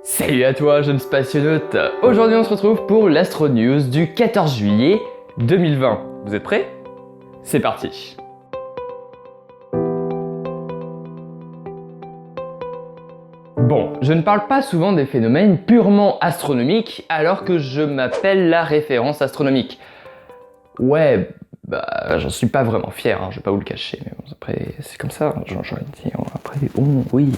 Salut à toi, jeune spationaute. Aujourd'hui on se retrouve pour l'Astro News du 14 juillet 2020. Vous êtes prêts? C'est parti. Bon, je ne parle pas souvent des phénomènes purement astronomiques alors que je m'appelle la référence astronomique. Ouais, bah j'en suis pas vraiment fier, je vais pas vous le cacher, mais bon, après c'est comme ça, j'aurais dit, après bon, oui,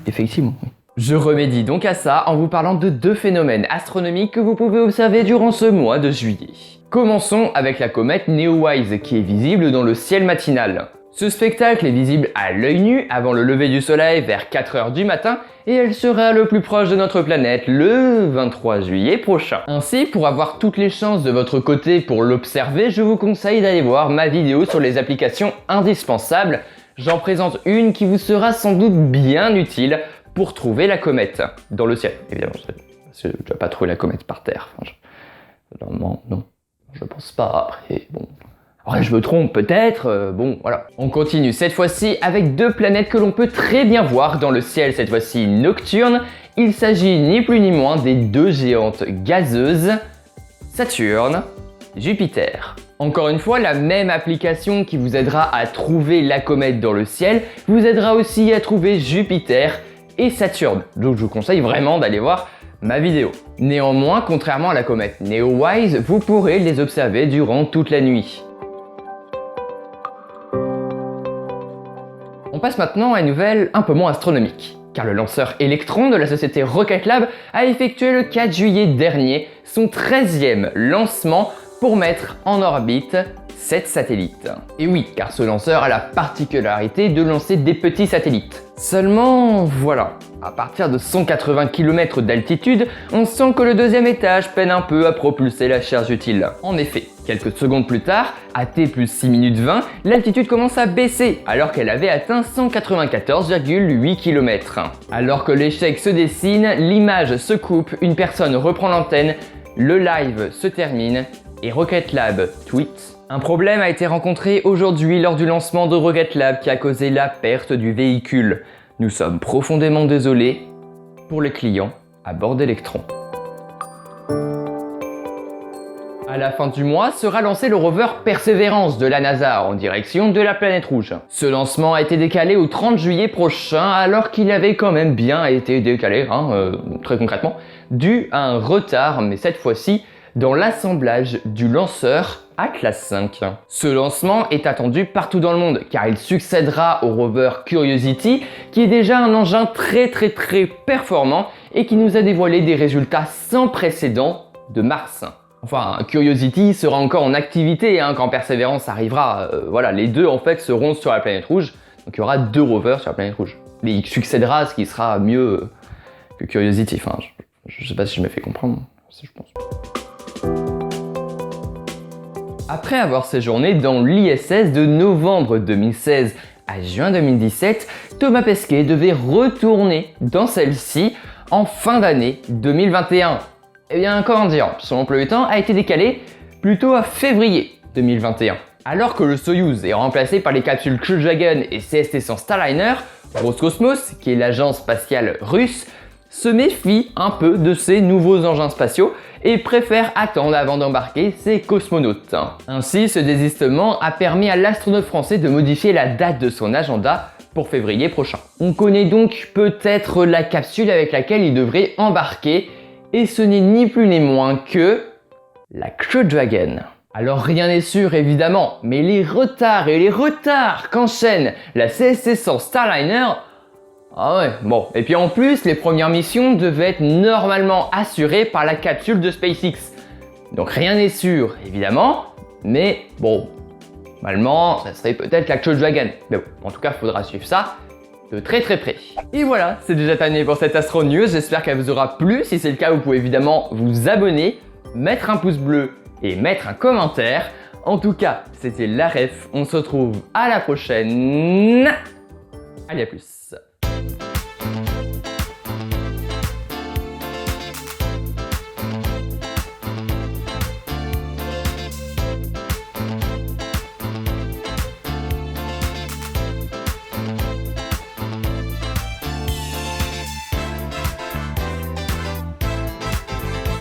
effectivement. Oui. Je remédie donc à ça en vous parlant de deux phénomènes astronomiques que vous pouvez observer durant ce mois de juillet. Commençons avec la comète Neowise qui est visible dans le ciel matinal. Ce spectacle est visible à l'œil nu avant le lever du soleil vers 4 h du matin et elle sera le plus proche de notre planète le 23 juillet prochain. Ainsi, pour avoir toutes les chances de votre côté pour l'observer, je vous conseille d'aller voir ma vidéo sur les applications indispensables. J'en présente une qui vous sera sans doute bien utile pour trouver la comète dans le ciel. Évidemment, parce que tu vas pas trouver la comète par terre. Normalement, non, je pense pas. Après, bon... Après, je me trompe peut-être, bon, voilà. On continue cette fois-ci avec deux planètes que l'on peut très bien voir dans le ciel, cette fois-ci nocturne. Il s'agit ni plus ni moins des deux géantes gazeuses, Saturne, Jupiter. Encore une fois, la même application qui vous aidera à trouver la comète dans le ciel vous aidera aussi à trouver Jupiter et Saturne. Donc je vous conseille vraiment d'aller voir ma vidéo. Néanmoins, contrairement à la comète Neowise, vous pourrez les observer durant toute la nuit. On passe maintenant à une nouvelle un peu moins astronomique, car le lanceur Electron de la société Rocket Lab a effectué le 4 juillet dernier son 13e lancement pour mettre en orbite 7 satellites. Et oui, car ce lanceur a la particularité de lancer des petits satellites. Seulement, voilà, à partir de 180 km d'altitude, on sent que le deuxième étage peine un peu à propulser la charge utile. En effet, quelques secondes plus tard, à T plus 6 minutes 20, l'altitude commence à baisser alors qu'elle avait atteint 194,8 km. Alors que l'échec se dessine, l'image se coupe, une personne reprend l'antenne, le live se termine et Rocket Lab tweet: un problème a été rencontré aujourd'hui lors du lancement de Rocket Lab qui a causé la perte du véhicule. Nous sommes profondément désolés pour les clients à bord d'Electron. À la fin du mois sera lancé le rover Perseverance de la NASA en direction de la planète rouge. Ce lancement a été décalé au 30 juillet prochain alors qu'il avait quand même bien été décalé, très concrètement, dû à un retard, mais cette fois-ci dans l'assemblage du lanceur Atlas 5. Ce lancement est attendu partout dans le monde car il succédera au rover Curiosity qui est déjà un engin très performant et qui nous a dévoilé des résultats sans précédent de Mars. Enfin, Curiosity sera encore en activité quand Perseverance arrivera. Voilà, les deux en fait seront sur la planète rouge. Donc il y aura deux rovers sur la planète rouge. Mais il succédera à ce qui sera mieux que Curiosity. Enfin, je sais pas si je me fais comprendre. Je pense. Après avoir séjourné dans l'ISS de novembre 2016 à juin 2017, Thomas Pesquet devait retourner dans celle-ci en fin d'année 2021. Eh bien, comment dire, son emploi du temps a été décalé plutôt à février 2021. Alors que le Soyouz est remplacé par les capsules Crew Dragon et CST-100 Starliner, Roscosmos, qui est l'agence spatiale russe, se méfie un peu de ces nouveaux engins spatiaux et préfère attendre avant d'embarquer ses cosmonautes. Ainsi, ce désistement a permis à l'astronaute français de modifier la date de son agenda pour février prochain. On connaît donc peut-être la capsule avec laquelle il devrait embarquer et ce n'est ni plus ni moins que la Crew Dragon. Alors rien n'est sûr évidemment, mais les retards qu'enchaîne la CST-100 Starliner, ah ouais, bon. Et puis en plus, les premières missions devaient être normalement assurées par la capsule de SpaceX. Donc rien n'est sûr, évidemment, mais bon, normalement, ça serait peut-être la Crew Dragon. Mais bon, en tout cas, il faudra suivre ça de très près. Et voilà, c'est déjà terminé pour cette Astro News, j'espère qu'elle vous aura plu. Si c'est le cas, vous pouvez évidemment vous abonner, mettre un pouce bleu et mettre un commentaire. En tout cas, c'était la ref, on se retrouve à la prochaine. Allez, à plus.